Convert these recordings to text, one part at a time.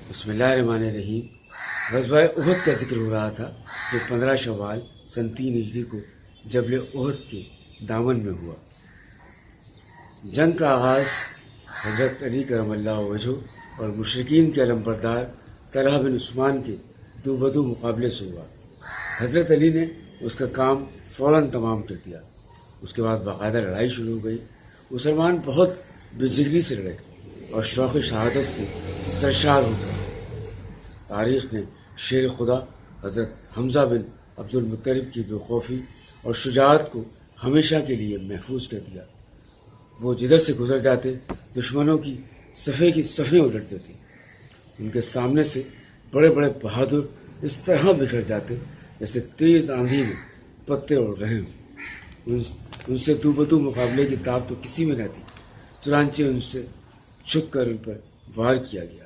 بسم اللہ الرحمن الرحیم۔ غزوہ احد کا ذکر ہو رہا تھا جو 15 شوال سن 3 ہجری کو جبل احد کے دامن میں ہوا۔ جنگ کا آغاز حضرت علی کرم اللہ وجہہ اور مشرکین کے علم بردار طلحہ بن عثمان کے دو بدو مقابلے سے ہوا۔ حضرت علی نے اس کا کام فوراً تمام کر دیا۔ اس کے بعد باقاعدہ لڑائی شروع ہو گئی۔ مسلمان بہت بے جگری سے لڑے اور شوق شہادت سے سرشار ہو گئے۔ تاریخ نے شیر خدا حضرت حمزہ بن عبد المطلب کی بے خوفی اور شجاعت کو ہمیشہ کے لیے محفوظ کر دیا۔ وہ جدھر سے گزر جاتے دشمنوں کی صفیں الٹتے تھے۔ ان کے سامنے سے بڑے بڑے بہادر اس طرح بکھر جاتے جیسے تیز آندھی میں پتے اڑ رہے ہوں۔ ان سے دو بدو مقابلے کی تاب تو کسی میں نہ تھی، چنانچہ ان سے چھپ کر ان پر وار کیا گیا۔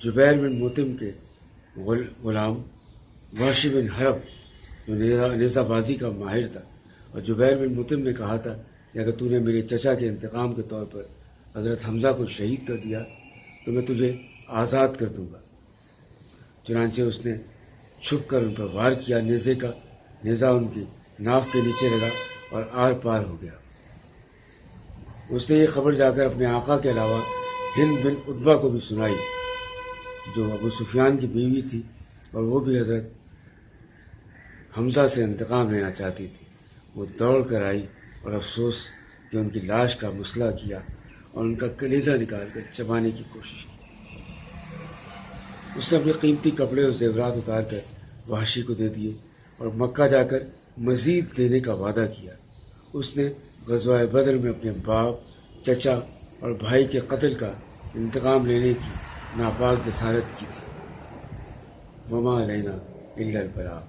جبیر بن مطعم کے غلام وحشی بن حرب جو نیزہ بازی کا ماہر تھا، اور جبیر بن مطعم نے کہا تھا کہ اگر تو نے میرے چچا کے انتقام کے طور پر حضرت حمزہ کو شہید کر دیا تو میں تجھے آزاد کر دوں گا۔ چنانچہ اس نے چھپ کر ان پر وار کیا۔ نیزہ ان کی ناف کے نیچے لگا اور آر پار ہو گیا۔ اس نے یہ خبر جا کر اپنے آقا کے علاوہ ہند بن عتبہ کو بھی سنائی جو ابو سفیان کی بیوی تھی، اور وہ بھی حضرت حمزہ سے انتقام لینا چاہتی تھی۔ وہ دوڑ کر آئی اور افسوس کہ ان کی لاش کا مسئلہ کیا اور ان کا کلیجہ نکال کر چبانے کی کوشش کی۔ اس نے اپنے قیمتی کپڑے اور زیورات اتار کر وحشی کو دے دیے اور مکہ جا کر مزید دینے کا وعدہ کیا۔ اس نے غزوہ بدر میں اپنے باپ، چچا اور بھائی کے قتل کا انتقام لینے کی ناپاک جسارت کی تھی۔ وما علینا الا البلاغ۔